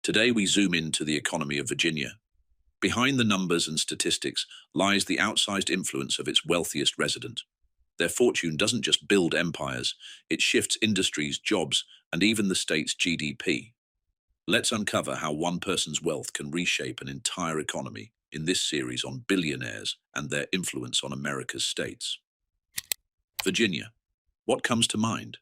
Today we zoom into the economy of Virginia. Behind the numbers and statistics lies the outsized influence of its wealthiest resident. Their fortune doesn't just build empires, it shifts industries, jobs, and even the state's GDP. Let's uncover how one person's wealth can reshape an entire economy in this series on billionaires and their influence on America's states. Virginia. What comes to mind?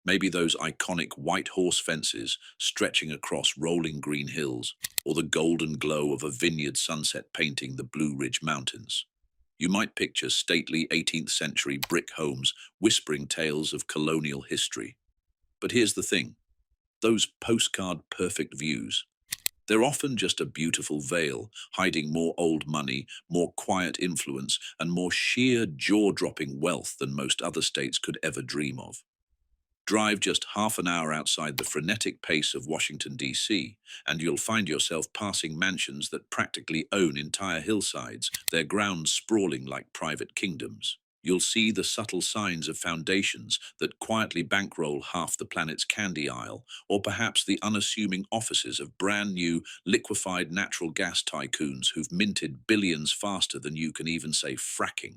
Maybe those iconic white horse fences stretching across rolling green hills, or the golden glow of a vineyard sunset painting the Blue Ridge Mountains. You might picture stately 18th century brick homes whispering tales of colonial history. But here's the thing, those postcard-perfect views, they're often just a beautiful veil, hiding more old money, more quiet influence, and more sheer jaw-dropping wealth than most other states could ever dream of. Drive just half an hour outside the frenetic pace of Washington, D.C., and you'll find yourself passing mansions that practically own entire hillsides, their grounds sprawling like private kingdoms. You'll see the subtle signs of foundations that quietly bankroll half the planet's candy aisle, or perhaps the unassuming offices of brand new, liquefied natural gas tycoons who've minted billions faster than you can even say fracking.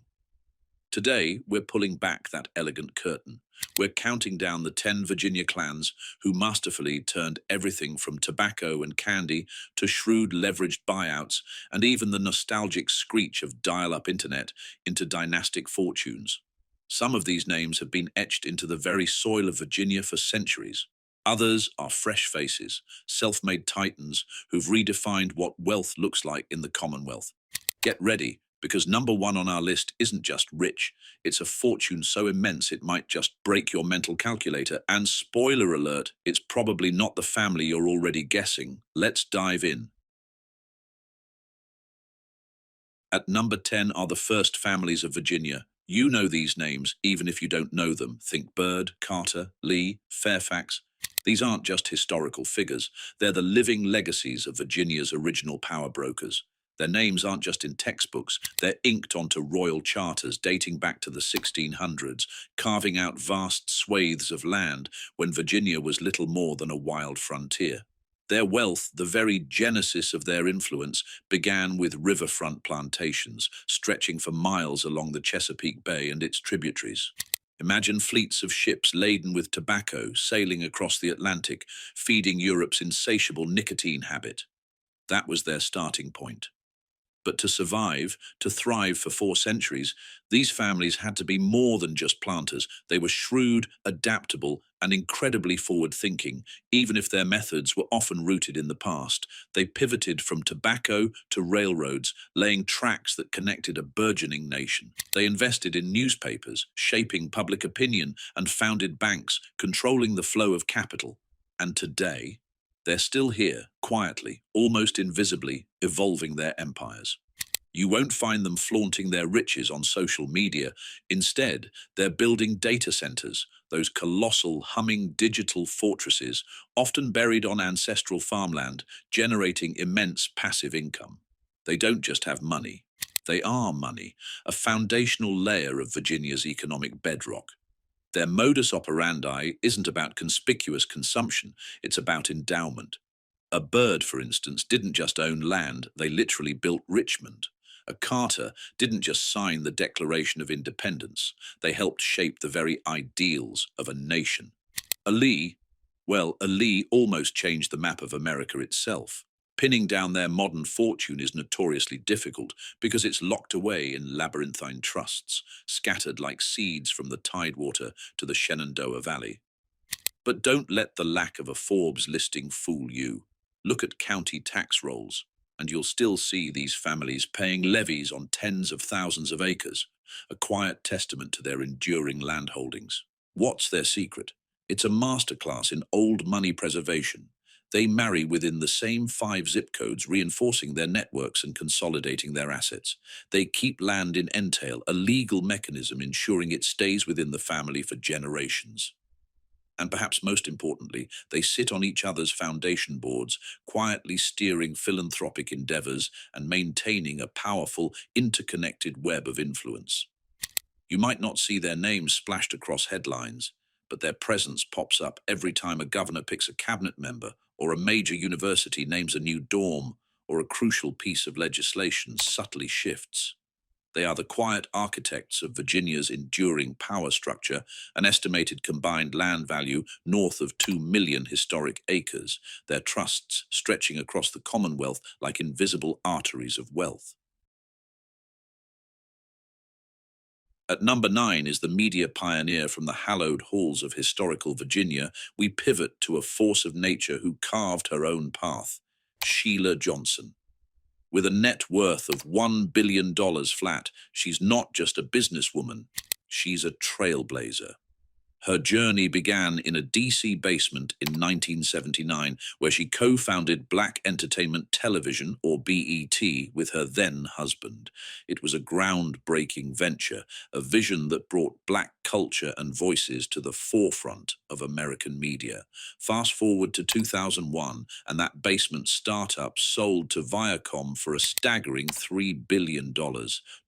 Today, we're pulling back that elegant curtain. We're counting down the 10 Virginia clans who masterfully turned everything from tobacco and candy to shrewd leveraged buyouts and even the nostalgic screech of dial-up internet into dynastic fortunes. Some of these names have been etched into the very soil of Virginia for centuries. Others are fresh faces, self-made titans who've redefined what wealth looks like in the Commonwealth. Get ready, because number one on our list isn't just rich, it's a fortune so immense it might just break your mental calculator. And spoiler alert, it's probably not the family you're already guessing. Let's dive in. At number 10 are the first families of Virginia. You know these names, even if you don't know them. Think Byrd, Carter, Lee, Fairfax. These aren't just historical figures, they're the living legacies of Virginia's original power brokers. Their names aren't just in textbooks, they're inked onto royal charters dating back to the 1600s, carving out vast swathes of land when Virginia was little more than a wild frontier. Their wealth, the very genesis of their influence, began with riverfront plantations, stretching for miles along the Chesapeake Bay and its tributaries. Imagine fleets of ships laden with tobacco sailing across the Atlantic, feeding Europe's insatiable nicotine habit. That was their starting point. But to survive, to thrive for 4 centuries, these families had to be more than just planters. They were shrewd, adaptable, and incredibly forward-thinking. Even if their methods were often rooted in the past, they pivoted from tobacco to railroads, laying tracks that connected a burgeoning nation. They invested in newspapers, shaping public opinion, and founded banks, controlling the flow of capital. And today, they're still here, quietly, almost invisibly, evolving their empires. You won't find them flaunting their riches on social media. Instead, they're building data centers, those colossal, humming digital fortresses, often buried on ancestral farmland, generating immense passive income. They don't just have money. They are money, a foundational layer of Virginia's economic bedrock. Their modus operandi isn't about conspicuous consumption, it's about endowment. A Byrd, for instance, didn't just own land, they literally built Richmond. A Carter didn't just sign the Declaration of Independence, they helped shape the very ideals of a nation. A Lee almost changed the map of America itself. Pinning down their modern fortune is notoriously difficult because it's locked away in labyrinthine trusts, scattered like seeds from the Tidewater to the Shenandoah Valley. But don't let the lack of a Forbes listing fool you. Look at county tax rolls, and you'll still see these families paying levies on tens of thousands of acres, a quiet testament to their enduring land holdings. What's their secret? It's a masterclass in old money preservation. They marry within the same 5 zip codes, reinforcing their networks and consolidating their assets. They keep land in entail, a legal mechanism ensuring it stays within the family for generations. And perhaps most importantly, they sit on each other's foundation boards, quietly steering philanthropic endeavors and maintaining a powerful, interconnected web of influence. You might not see their names splashed across headlines, but their presence pops up every time a governor picks a cabinet member or a major university names a new dorm, or a crucial piece of legislation subtly shifts. They are the quiet architects of Virginia's enduring power structure, an estimated combined land value north of 2 million historic acres, their trusts stretching across the Commonwealth like invisible arteries of wealth. At number 9 is the media pioneer from the hallowed halls of historical Virginia. We pivot to a force of nature who carved her own path, Sheila Johnson. With a net worth of $1 billion flat, she's not just a businesswoman, she's a trailblazer. Her journey began in a DC basement in 1979, where she co-founded Black Entertainment Television, or BET, with her then-husband. It was a groundbreaking venture, a vision that brought black culture and voices to the forefront of American media. Fast forward to 2001, and that basement startup sold to Viacom for a staggering $3 billion.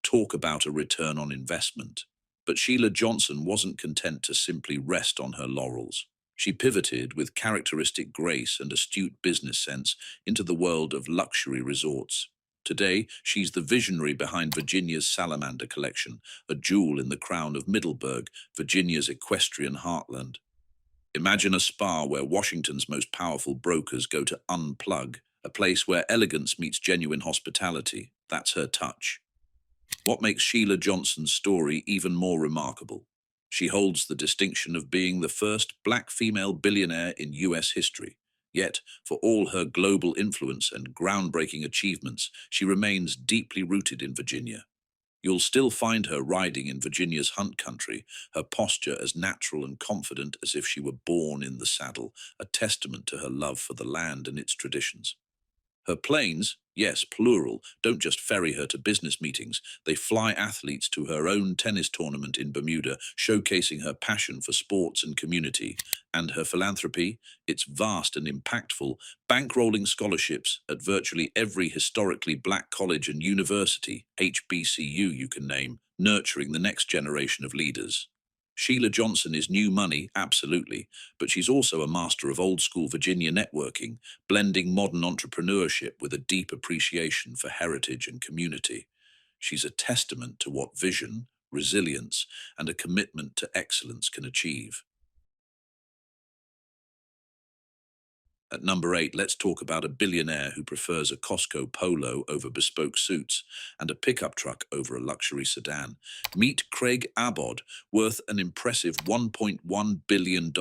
Talk about a return on investment. But Sheila Johnson wasn't content to simply rest on her laurels. She pivoted with characteristic grace and astute business sense into the world of luxury resorts. Today, she's the visionary behind Virginia's Salamander Collection, a jewel in the crown of Middleburg, Virginia's equestrian heartland. Imagine a spa where Washington's most powerful brokers go to unplug, a place where elegance meets genuine hospitality. That's her touch. What makes Sheila Johnson's story even more remarkable? She holds the distinction of being the first black female billionaire in US history. Yet, for all her global influence and groundbreaking achievements, she remains deeply rooted in Virginia. You'll still find her riding in Virginia's hunt country, her posture as natural and confident as if she were born in the saddle, a testament to her love for the land and its traditions. Her planes, yes, plural, don't just ferry her to business meetings. They fly athletes to her own tennis tournament in Bermuda, showcasing her passion for sports and community. And her philanthropy, it's vast and impactful, bankrolling scholarships at virtually every historically black college and university, HBCU you can name, nurturing the next generation of leaders. Sheila Johnson is new money, absolutely, but she's also a master of old-school Virginia networking, blending modern entrepreneurship with a deep appreciation for heritage and community. She's a testament to what vision, resilience, and a commitment to excellence can achieve. At number 8, let's talk about a billionaire who prefers a Costco polo over bespoke suits and a pickup truck over a luxury sedan. Meet Craig Abod, worth an impressive $1.1 billion.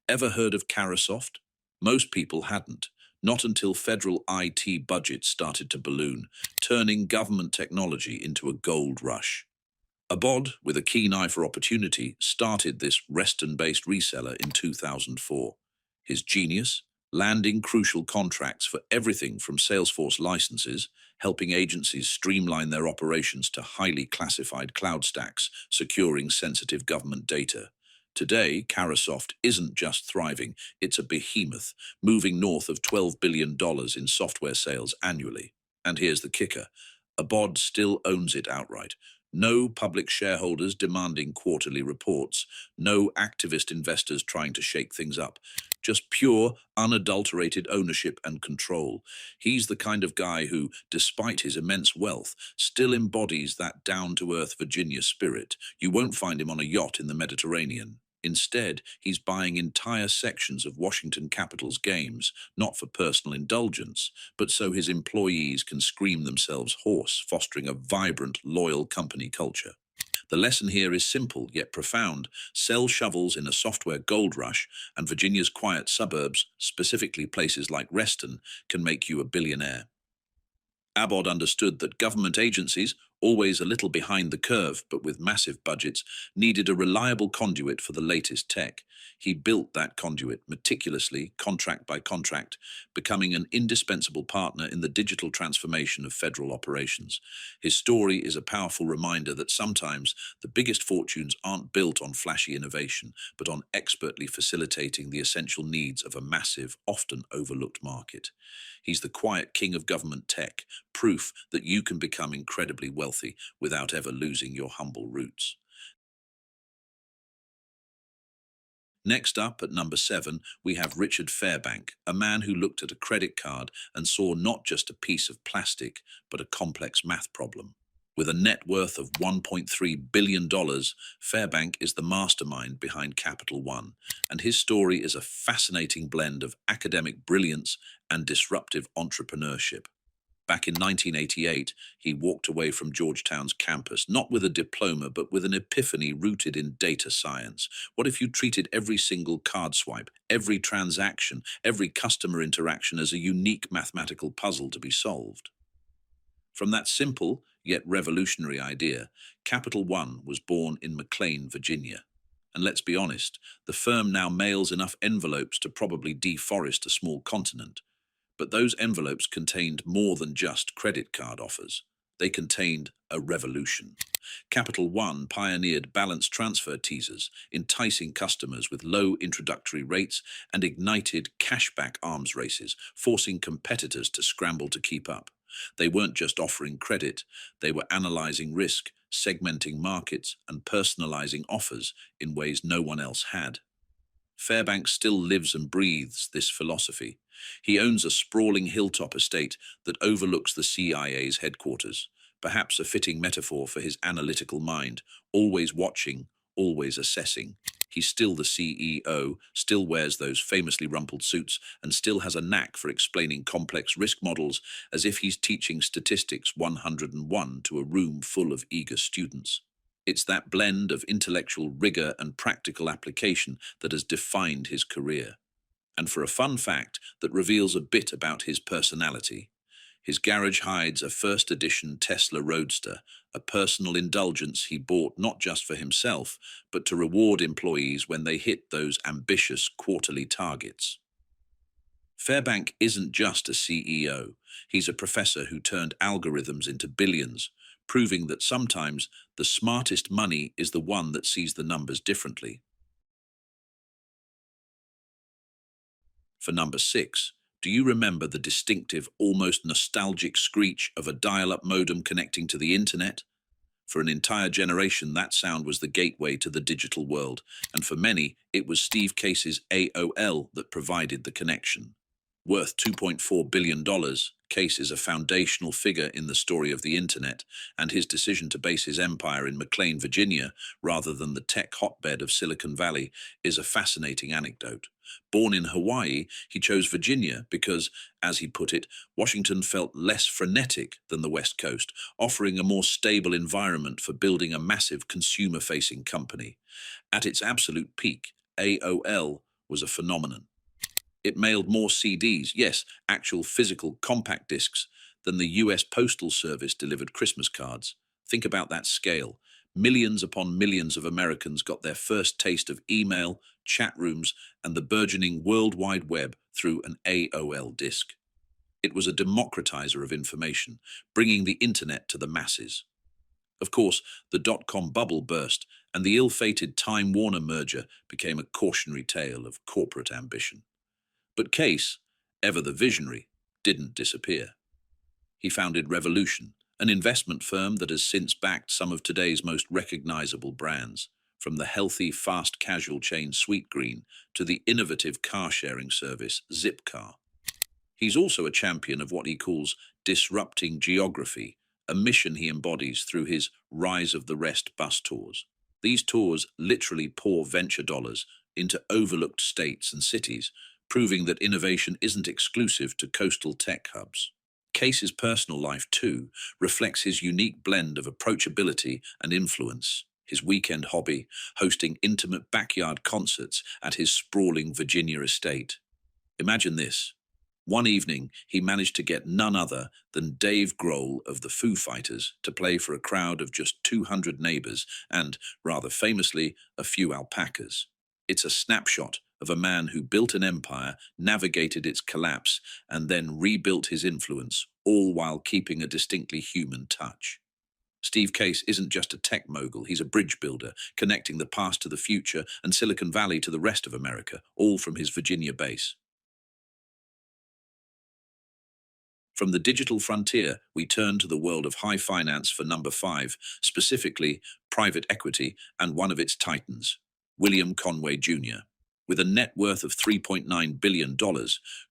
Ever heard of Carahsoft? Most people hadn't. Not until federal IT budgets started to balloon, turning government technology into a gold rush. Abod, with a keen eye for opportunity, started this Reston-based reseller in 2004. His genius? Landing crucial contracts for everything from Salesforce licenses, helping agencies streamline their operations to highly classified cloud stacks, securing sensitive government data. Today, Carahsoft isn't just thriving, it's a behemoth, moving north of $12 billion in software sales annually. And here's the kicker. Abod still owns it outright. No public shareholders demanding quarterly reports, no activist investors trying to shake things up. Just pure, unadulterated ownership and control. He's the kind of guy who, despite his immense wealth, still embodies that down-to-earth Virginia spirit. You won't find him on a yacht in the Mediterranean. Instead, he's buying entire sections of Washington Capitol's games, not for personal indulgence, but so his employees can scream themselves hoarse, fostering a vibrant, loyal company culture. The lesson here is simple yet profound. Sell shovels in a software gold rush, and Virginia's quiet suburbs, specifically places like Reston, can make you a billionaire. Abod understood that government agencies, always a little behind the curve but with massive budgets, needed a reliable conduit for the latest tech. He built that conduit meticulously, contract by contract, becoming an indispensable partner in the digital transformation of federal operations. His story is a powerful reminder that sometimes the biggest fortunes aren't built on flashy innovation, but on expertly facilitating the essential needs of a massive, often overlooked market. He's the quiet king of government tech, proof that you can become incredibly wealthy without ever losing your humble roots. Next up, at number 7, we have Richard Fairbank, a man who looked at a credit card and saw not just a piece of plastic, but a complex math problem. With a net worth of $1.3 billion, Fairbank is the mastermind behind Capital One, and his story is a fascinating blend of academic brilliance and disruptive entrepreneurship. Back in 1988, he walked away from Georgetown's campus, not with a diploma, but with an epiphany rooted in data science. What if you treated every single card swipe, every transaction, every customer interaction as a unique mathematical puzzle to be solved? From that simple, yet revolutionary idea, Capital One was born in McLean, Virginia. And let's be honest, the firm now mails enough envelopes to probably deforest a small continent. But those envelopes contained more than just credit card offers. They contained a revolution. Capital One pioneered balance transfer teasers, enticing customers with low introductory rates, and ignited cashback arms races, forcing competitors to scramble to keep up. They weren't just offering credit, they were analyzing risk, segmenting markets, and personalizing offers in ways no one else had. Fairbanks still lives and breathes this philosophy. He owns a sprawling hilltop estate that overlooks the CIA's headquarters, perhaps a fitting metaphor for his analytical mind, always watching, always assessing. He's still the CEO, still wears those famously rumpled suits, and still has a knack for explaining complex risk models as if he's teaching statistics 101 to a room full of eager students. It's that blend of intellectual rigor and practical application that has defined his career. And for a fun fact that reveals a bit about his personality, his garage hides a first edition Tesla Roadster, a personal indulgence he bought not just for himself, but to reward employees when they hit those ambitious quarterly targets. Fairbank isn't just a CEO, he's a professor who turned algorithms into billions, proving that sometimes the smartest money is the one that sees the numbers differently. For number 6, do you remember the distinctive, almost nostalgic screech of a dial-up modem connecting to the internet? For an entire generation, that sound was the gateway to the digital world, and for many, it was Steve Case's AOL that provided the connection. Worth $2.4 billion, Case is a foundational figure in the story of the internet, and his decision to base his empire in McLean, Virginia, rather than the tech hotbed of Silicon Valley, is a fascinating anecdote. Born in Hawaii, he chose Virginia because, as he put it, Washington felt less frenetic than the West Coast, offering a more stable environment for building a massive consumer-facing company. At its absolute peak, AOL was a phenomenon. It mailed more CDs, yes, actual physical compact discs, than the US Postal Service delivered Christmas cards. Think about that scale. Millions upon millions of Americans got their first taste of email, chat rooms, and the burgeoning World Wide Web through an AOL disk. It was a democratizer of information, bringing the internet to the masses. Of course, the dot-com bubble burst, and the ill-fated Time Warner merger became a cautionary tale of corporate ambition. But Case, ever the visionary, didn't disappear. He founded Revolution, an investment firm that has since backed some of today's most recognizable brands, from the healthy, fast casual chain Sweetgreen to the innovative car-sharing service Zipcar. He's also a champion of what he calls disrupting geography, a mission he embodies through his Rise of the Rest bus tours. These tours literally pour venture dollars into overlooked states and cities, proving that innovation isn't exclusive to coastal tech hubs. Case's personal life, too, reflects his unique blend of approachability and influence. His weekend hobby, hosting intimate backyard concerts at his sprawling Virginia estate. Imagine this. One evening, he managed to get none other than Dave Grohl of the Foo Fighters to play for a crowd of just 200 neighbors and, rather famously, a few alpacas. It's a snapshot of a man who built an empire, navigated its collapse, and then rebuilt his influence, all while keeping a distinctly human touch. Steve Case isn't just a tech mogul, he's a bridge builder, connecting the past to the future and Silicon Valley to the rest of America, all from his Virginia base. From the digital frontier, we turn to the world of high finance for number 5, specifically private equity and one of its titans, William Conway Jr. With a net worth of $3.9 billion,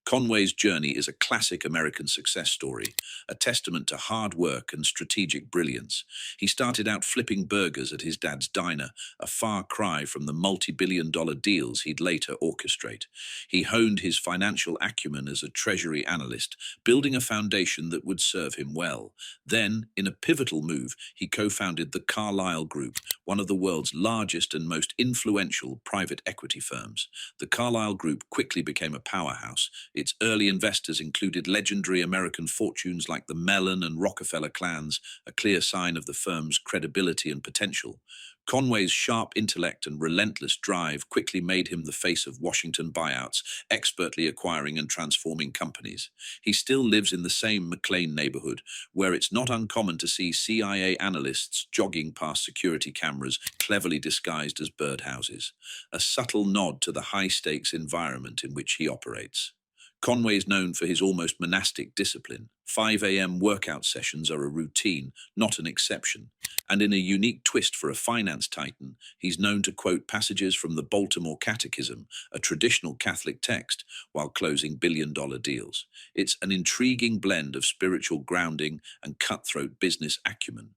Conway's journey is a classic American success story, a testament to hard work and strategic brilliance. He started out flipping burgers at his dad's diner, a far cry from the multi-billion-dollar deals he'd later orchestrate. He honed his financial acumen as a treasury analyst, building a foundation that would serve him well. Then, in a pivotal move, he co-founded the Carlyle Group, one of the world's largest and most influential private equity firms. The Carlyle Group quickly became a powerhouse. Its early investors included legendary American fortunes like the Mellon and Rockefeller clans, a clear sign of the firm's credibility and potential. Conway's sharp intellect and relentless drive quickly made him the face of Washington buyouts, expertly acquiring and transforming companies. He still lives in the same McLean neighborhood, where it's not uncommon to see CIA analysts jogging past security cameras cleverly disguised as birdhouses, a subtle nod to the high-stakes environment in which he operates. Conway is known for his almost monastic discipline. 5 a.m. workout sessions are a routine, not an exception. And in a unique twist for a finance titan, he's known to quote passages from the Baltimore Catechism, a traditional Catholic text, while closing billion-dollar deals. It's an intriguing blend of spiritual grounding and cutthroat business acumen.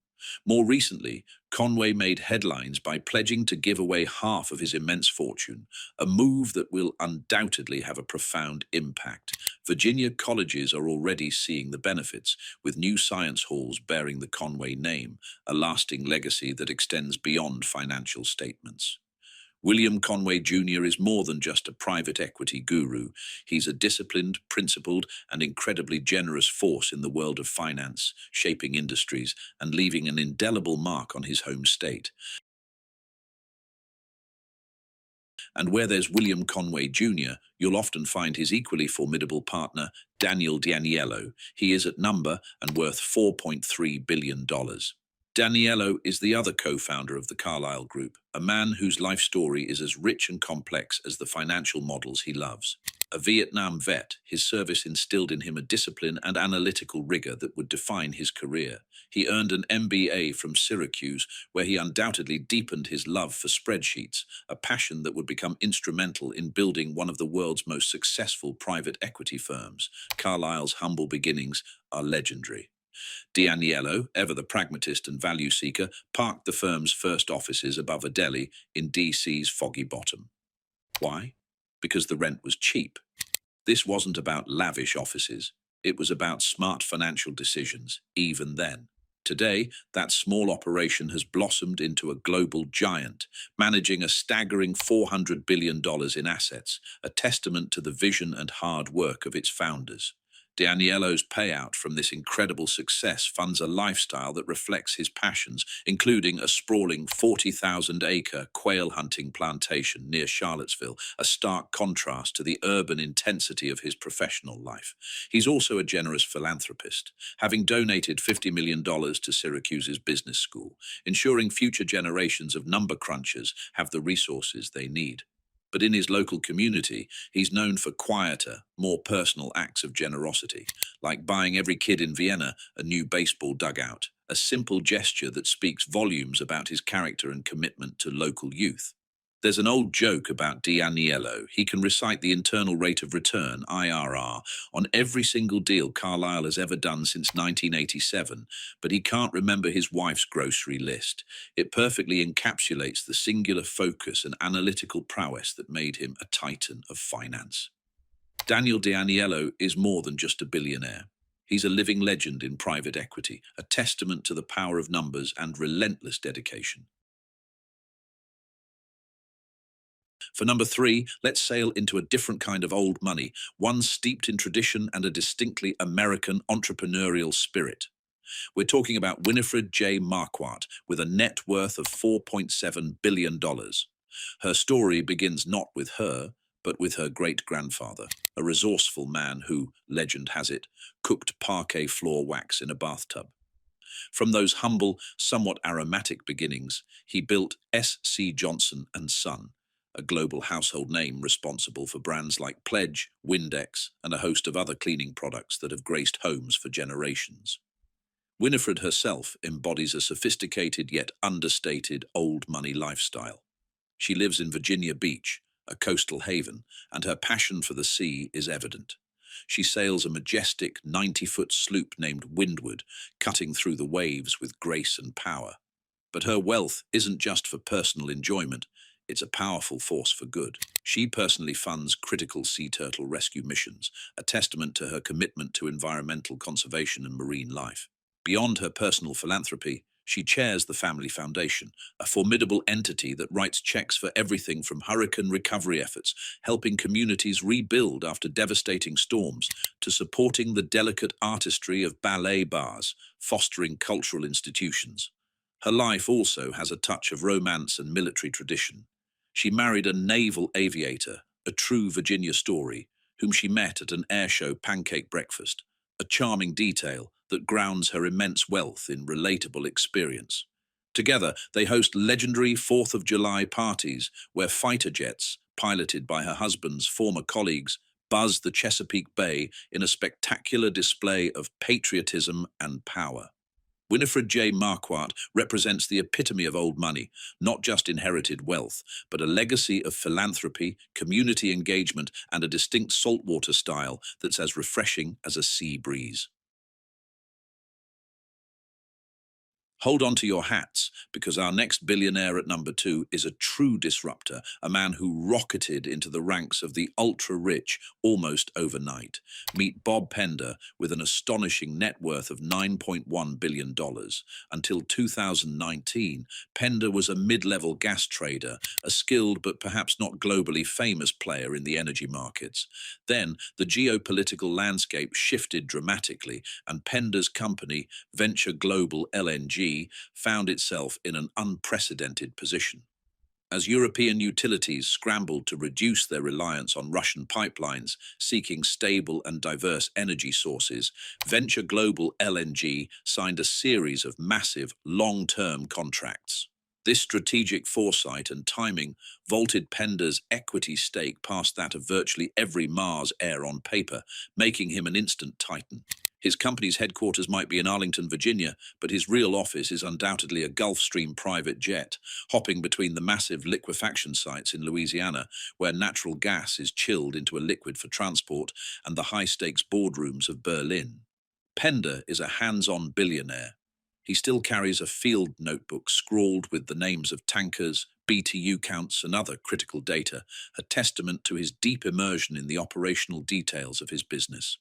More recently, Conway made headlines by pledging to give away half of his immense fortune, a move that will undoubtedly have a profound impact. Virginia colleges are already seeing the benefits, with new science halls bearing the Conway name, a lasting legacy that extends beyond financial statements. William Conway Jr. is more than just a private equity guru. He's a disciplined, principled, and incredibly generous force in the world of finance, shaping industries and leaving an indelible mark on his home state. And where there's William Conway Jr., you'll often find his equally formidable partner, Daniel D'Aniello. He is at number and worth $4.3 billion. D'Aniello is the other co-founder of the Carlyle Group, a man whose life story is as rich and complex as the financial models he loves. A Vietnam vet, his service instilled in him a discipline and analytical rigor that would define his career. He earned an MBA from Syracuse, where he undoubtedly deepened his love for spreadsheets, a passion that would become instrumental in building one of the world's most successful private equity firms. Carlyle's humble beginnings are legendary. D'Aniello, ever the pragmatist and value seeker, parked the firm's first offices above a deli in DC's Foggy Bottom. Why? Because the rent was cheap. This wasn't about lavish offices. It was about smart financial decisions, even then. Today, that small operation has blossomed into a global giant, managing a staggering $400 billion in assets, a testament to the vision and hard work of its founders. D'Aniello's payout from this incredible success funds a lifestyle that reflects his passions, including a sprawling 40,000-acre quail hunting plantation near Charlottesville, a stark contrast to the urban intensity of his professional life. He's also a generous philanthropist, having donated $50 million to Syracuse's business school, ensuring future generations of number crunchers have the resources they need. But in his local community, he's known for quieter, more personal acts of generosity, like buying every kid in Vienna a new baseball dugout, a simple gesture that speaks volumes about his character and commitment to local youth. There's an old joke about D'Aniello. He can recite the internal rate of return, IRR, on every single deal Carlyle has ever done since 1987, but he can't remember his wife's grocery list. It perfectly encapsulates the singular focus and analytical prowess that made him a titan of finance. Daniel D'Aniello is more than just a billionaire. He's a living legend in private equity, a testament to the power of numbers and relentless dedication. For number 3, let's sail into a different kind of old money, one steeped in tradition and a distinctly American entrepreneurial spirit. We're talking about Winifred J. Marquardt, with a net worth of $4.7 billion. Her story begins not with her, but with her great-grandfather, a resourceful man who, legend has it, cooked parquet floor wax in a bathtub. From those humble, somewhat aromatic beginnings, he built S.C. Johnson and Son, a global household name responsible for brands like Pledge, Windex, and a host of other cleaning products that have graced homes for generations. Winifred herself embodies a sophisticated yet understated old money lifestyle. She lives in Virginia Beach, a coastal haven, and her passion for the sea is evident. She sails a majestic 90-foot sloop named Windward, cutting through the waves with grace and power. But her wealth isn't just for personal enjoyment, it's a powerful force for good. She personally funds critical sea turtle rescue missions, a testament to her commitment to environmental conservation and marine life. Beyond her personal philanthropy, she chairs the Family Foundation, a formidable entity that writes checks for everything from hurricane recovery efforts, helping communities rebuild after devastating storms, to supporting the delicate artistry of ballet bars, fostering cultural institutions. Her life also has a touch of romance and military tradition. She married a naval aviator, a true Virginia story, whom she met at an airshow pancake breakfast, a charming detail that grounds her immense wealth in relatable experience. Together, they host legendary 4th of July parties where fighter jets, piloted by her husband's former colleagues, buzz the Chesapeake Bay in a spectacular display of patriotism and power. Winifred J. Marquardt represents the epitome of old money, not just inherited wealth, but a legacy of philanthropy, community engagement, and a distinct saltwater style that's as refreshing as a sea breeze. Hold on to your hats, because our next billionaire at number 2 is a true disruptor, a man who rocketed into the ranks of the ultra-rich almost overnight. Meet Bob Pender with an astonishing net worth of $9.1 billion. Until 2019, Pender was a mid-level gas trader, a skilled but perhaps not globally famous player in the energy markets. Then, the geopolitical landscape shifted dramatically, and Pender's company, Venture Global LNG, found itself in an unprecedented position. As European utilities scrambled to reduce their reliance on Russian pipelines, seeking stable and diverse energy sources, Venture Global LNG signed a series of massive, long-term contracts. This strategic foresight and timing vaulted Pender's equity stake past that of virtually every Mars heir on paper, making him an instant titan. His company's headquarters might be in Arlington, Virginia, but his real office is undoubtedly a Gulfstream private jet, hopping between the massive liquefaction sites in Louisiana, where natural gas is chilled into a liquid for transport, and the high-stakes boardrooms of Berlin. Pender is a hands-on billionaire. He still carries a field notebook scrawled with the names of tankers, BTU counts, and other critical data, a testament to his deep immersion in the operational details of his business.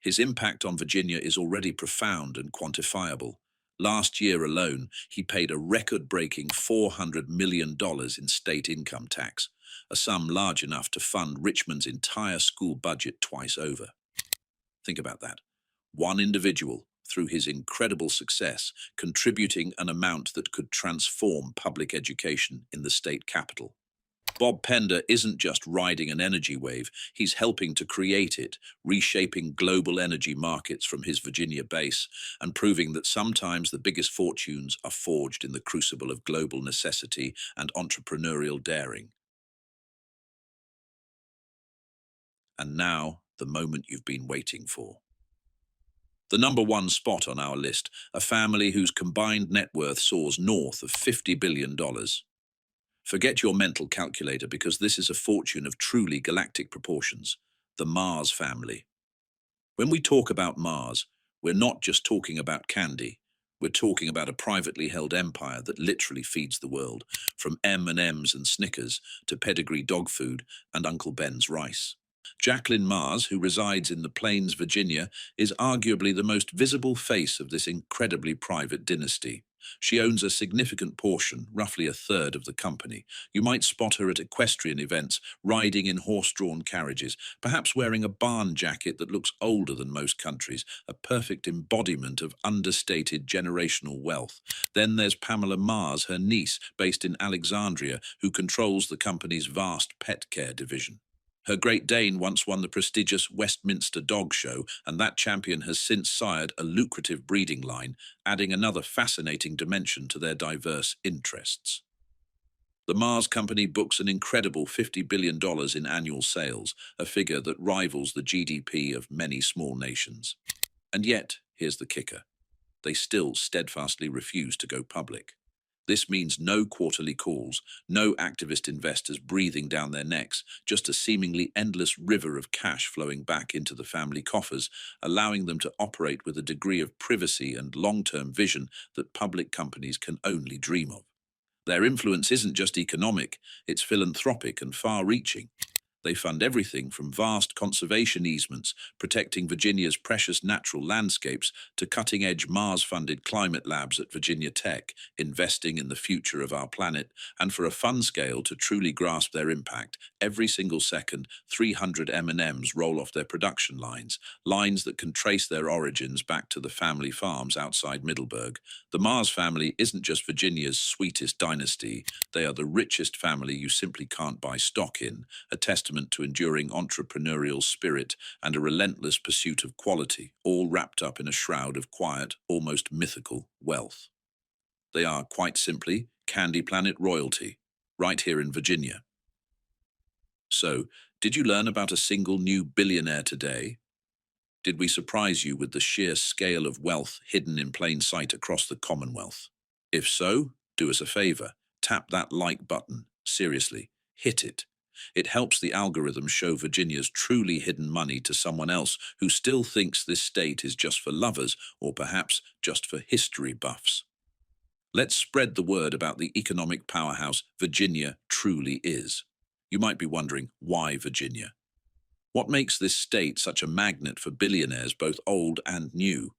His impact on Virginia is already profound and quantifiable. Last year alone, he paid a record-breaking $400 million in state income tax, a sum large enough to fund Richmond's entire school budget twice over. Think about that. One individual, through his incredible success, contributing an amount that could transform public education in the state capital. Bob Pender isn't just riding an energy wave, he's helping to create it, reshaping global energy markets from his Virginia base, and proving that sometimes the biggest fortunes are forged in the crucible of global necessity and entrepreneurial daring. And now, the moment you've been waiting for. The number 1 spot on our list, a family whose combined net worth soars north of $50 billion. Forget your mental calculator, because this is a fortune of truly galactic proportions, the Mars family. When we talk about Mars, we're not just talking about candy. We're talking about a privately held empire that literally feeds the world, from M&Ms and Snickers to pedigree dog food and Uncle Ben's rice. Jacqueline Mars, who resides in the Plains, Virginia, is arguably the most visible face of this incredibly private dynasty. She owns a significant portion, roughly a third of the company. You might spot her at equestrian events, riding in horse-drawn carriages, perhaps wearing a barn jacket that looks older than most countries, a perfect embodiment of understated generational wealth. Then there's Pamela Mars, her niece, based in Alexandria, who controls the company's vast pet care division. Her Great Dane once won the prestigious Westminster Dog Show, and that champion has since sired a lucrative breeding line, adding another fascinating dimension to their diverse interests. The Mars company books an incredible $50 billion in annual sales, a figure that rivals the GDP of many small nations. And yet, here's the kicker. They still steadfastly refuse to go public. This means no quarterly calls, no activist investors breathing down their necks, just a seemingly endless river of cash flowing back into the family coffers, allowing them to operate with a degree of privacy and long-term vision that public companies can only dream of. Their influence isn't just economic, it's philanthropic and far-reaching. They fund everything from vast conservation easements protecting Virginia's precious natural landscapes to cutting-edge Mars-funded climate labs at Virginia Tech, investing in the future of our planet, and for a fun scale to truly grasp their impact, every single second, 300 M&Ms roll off their production lines, lines that can trace their origins back to the family farms outside Middleburg. The Mars family isn't just Virginia's sweetest dynasty, they are the richest family you simply can't buy stock in, a testament to enduring entrepreneurial spirit and a relentless pursuit of quality, all wrapped up in a shroud of quiet, almost mythical wealth. They are, quite simply, Candy Planet royalty, right here in Virginia. So, did you learn about a single new billionaire today? Did we surprise you with the sheer scale of wealth hidden in plain sight across the Commonwealth? If so, do us a favor, tap that like button. Seriously, hit it. It helps the algorithm show Virginia's truly hidden money to someone else who still thinks this state is just for lovers or perhaps just for history buffs. Let's spread the word about the economic powerhouse Virginia truly is. You might be wondering, why Virginia? What makes this state such a magnet for billionaires, both old and new?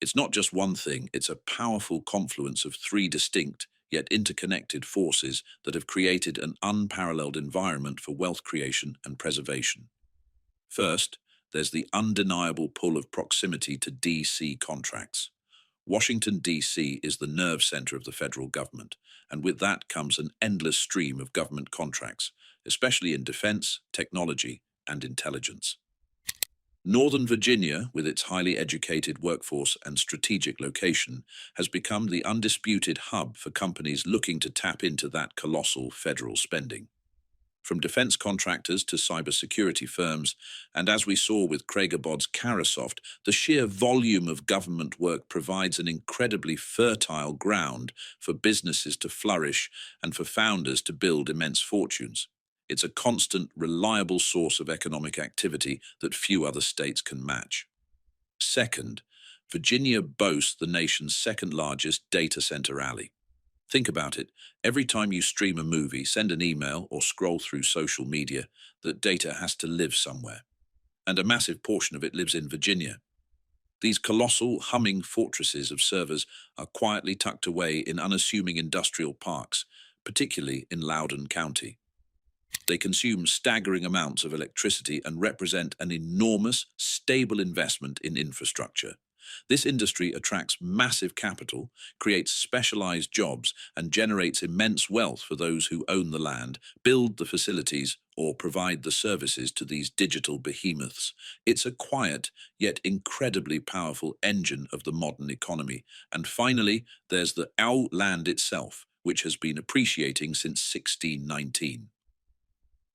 It's not just one thing, it's a powerful confluence of three distinct, yet interconnected forces that have created an unparalleled environment for wealth creation and preservation. First, there's the undeniable pull of proximity to DC contracts. Washington, D.C. is the nerve center of the federal government, and with that comes an endless stream of government contracts, especially in defense, technology, and intelligence. Northern Virginia, with its highly educated workforce and strategic location, has become the undisputed hub for companies looking to tap into that colossal federal spending. From defense contractors to cybersecurity firms, and as we saw with Abod's Carahsoft, the sheer volume of government work provides an incredibly fertile ground for businesses to flourish and for founders to build immense fortunes. It's a constant, reliable source of economic activity that few other states can match. Second, Virginia boasts the nation's second-largest data center alley. Think about it. Every time you stream a movie, send an email, or scroll through social media, that data has to live somewhere. And a massive portion of it lives in Virginia. These colossal, humming fortresses of servers are quietly tucked away in unassuming industrial parks, particularly in Loudoun County. They consume staggering amounts of electricity and represent an enormous, stable investment in infrastructure. This industry attracts massive capital, creates specialized jobs, and generates immense wealth for those who own the land, build the facilities, or provide the services to these digital behemoths. It's a quiet, yet incredibly powerful engine of the modern economy. And finally, there's the land itself, which has been appreciating since 1619.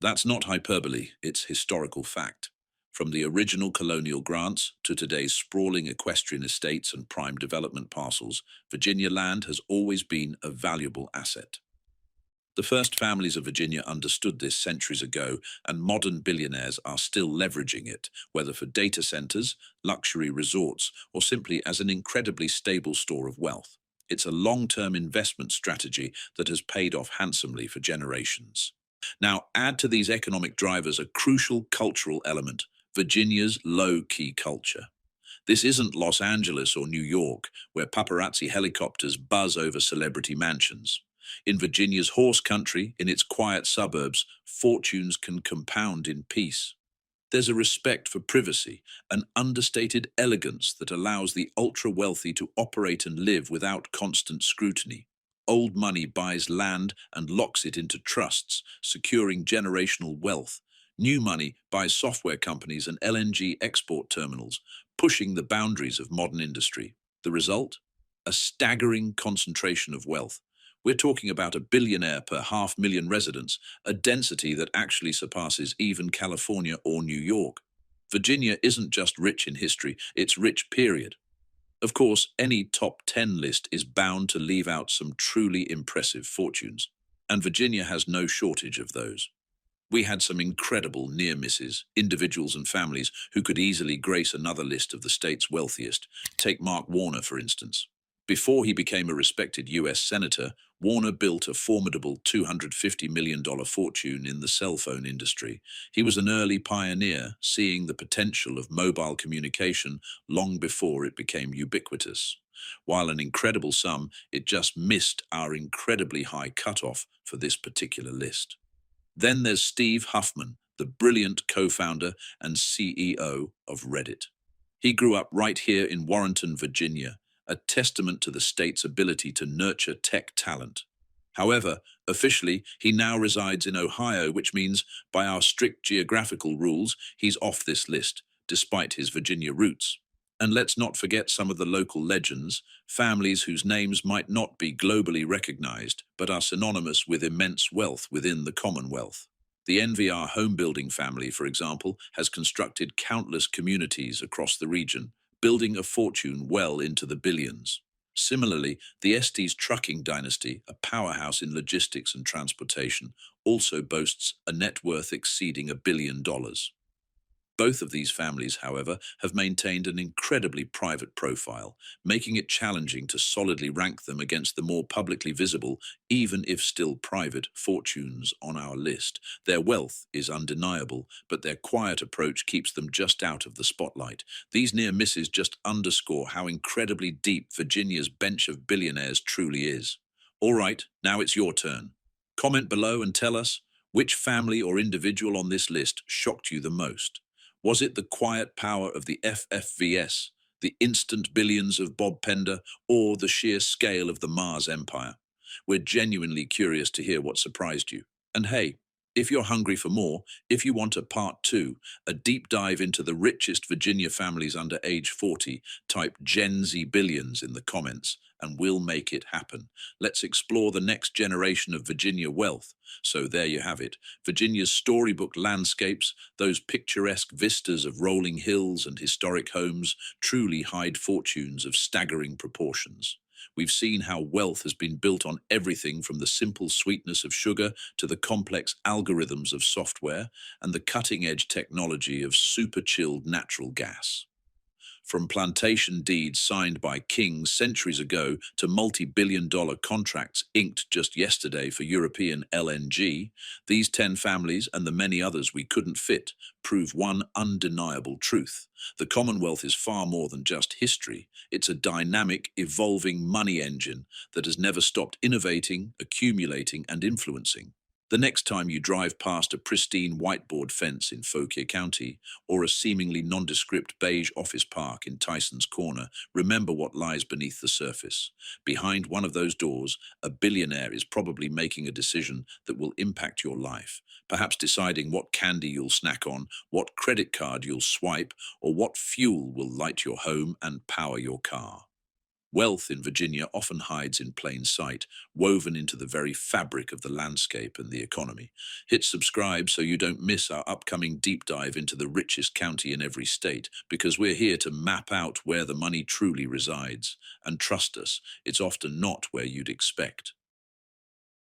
That's not hyperbole, it's historical fact. From the original colonial grants to today's sprawling equestrian estates and prime development parcels, Virginia land has always been a valuable asset. The first families of Virginia understood this centuries ago, and modern billionaires are still leveraging it, whether for data centers, luxury resorts, or simply as an incredibly stable store of wealth. It's a long-term investment strategy that has paid off handsomely for generations. Now, add to these economic drivers a crucial cultural element: Virginia's low-key culture. This isn't Los Angeles or New York, where paparazzi helicopters buzz over celebrity mansions. In Virginia's horse country, in its quiet suburbs, fortunes can compound in peace. There's a respect for privacy, an understated elegance that allows the ultra-wealthy to operate and live without constant scrutiny. Old money buys land and locks it into trusts, securing generational wealth. New money buys software companies and LNG export terminals, pushing the boundaries of modern industry. The result? A staggering concentration of wealth. We're talking about a billionaire per 500,000 residents, a density that actually surpasses even California or New York. Virginia isn't just rich in history, it's rich, period. Of course, any top 10 list is bound to leave out some truly impressive fortunes, and Virginia has no shortage of those. We had some incredible near misses, individuals and families who could easily grace another list of the state's wealthiest. Take Mark Warner, for instance. Before he became a respected US senator, Warner built a formidable $250 million fortune in the cell phone industry. He was an early pioneer, seeing the potential of mobile communication long before it became ubiquitous. While an incredible sum, it just missed our incredibly high cutoff for this particular list. Then there's Steve Huffman, the brilliant co-founder and CEO of Reddit. He grew up right here in Warrenton, Virginia, a testament to the state's ability to nurture tech talent. However, officially, he now resides in Ohio, which means, by our strict geographical rules, he's off this list, despite his Virginia roots. And let's not forget some of the local legends, families whose names might not be globally recognized, but are synonymous with immense wealth within the Commonwealth. The NVR home building family, for example, has constructed countless communities across the region, building a fortune well into the billions. Similarly, the Estes trucking dynasty, a powerhouse in logistics and transportation, also boasts a net worth exceeding $1 billion. Both of these families, however, have maintained an incredibly private profile, making it challenging to solidly rank them against the more publicly visible, even if still private, fortunes on our list. Their wealth is undeniable, but their quiet approach keeps them just out of the spotlight. These near misses just underscore how incredibly deep Virginia's bench of billionaires truly is. All right, now it's your turn. Comment below and tell us which family or individual on this list shocked you the most. Was it the quiet power of the FFVS, the instant billions of Bob Pender, or the sheer scale of the Mars Empire? We're genuinely curious to hear what surprised you. And hey, if you're hungry for more, if you want a part 2, a deep dive into the richest Virginia families under age 40, type Gen Z Billions in the comments, and we'll make it happen. Let's explore the next generation of Virginia wealth. So there you have it, Virginia's storybook landscapes, those picturesque vistas of rolling hills and historic homes, truly hide fortunes of staggering proportions. We've seen how wealth has been built on everything from the simple sweetness of sugar to the complex algorithms of software and the cutting-edge technology of super-chilled natural gas. From plantation deeds signed by kings centuries ago to multi-billion-dollar contracts inked just yesterday for European LNG, these 10 families and the many others we couldn't fit prove one undeniable truth. The Commonwealth is far more than just history. It's a dynamic, evolving money engine that has never stopped innovating, accumulating, and influencing. The next time you drive past a pristine whiteboard fence in Fauquier County or a seemingly nondescript beige office park in Tyson's Corner, remember what lies beneath the surface. Behind one of those doors, a billionaire is probably making a decision that will impact your life, perhaps deciding what candy you'll snack on, what credit card you'll swipe, or what fuel will light your home and power your car. Wealth in Virginia often hides in plain sight, woven into the very fabric of the landscape and the economy. Hit subscribe so you don't miss our upcoming deep dive into the richest county in every state, because we're here to map out where the money truly resides. And trust us, it's often not where you'd expect.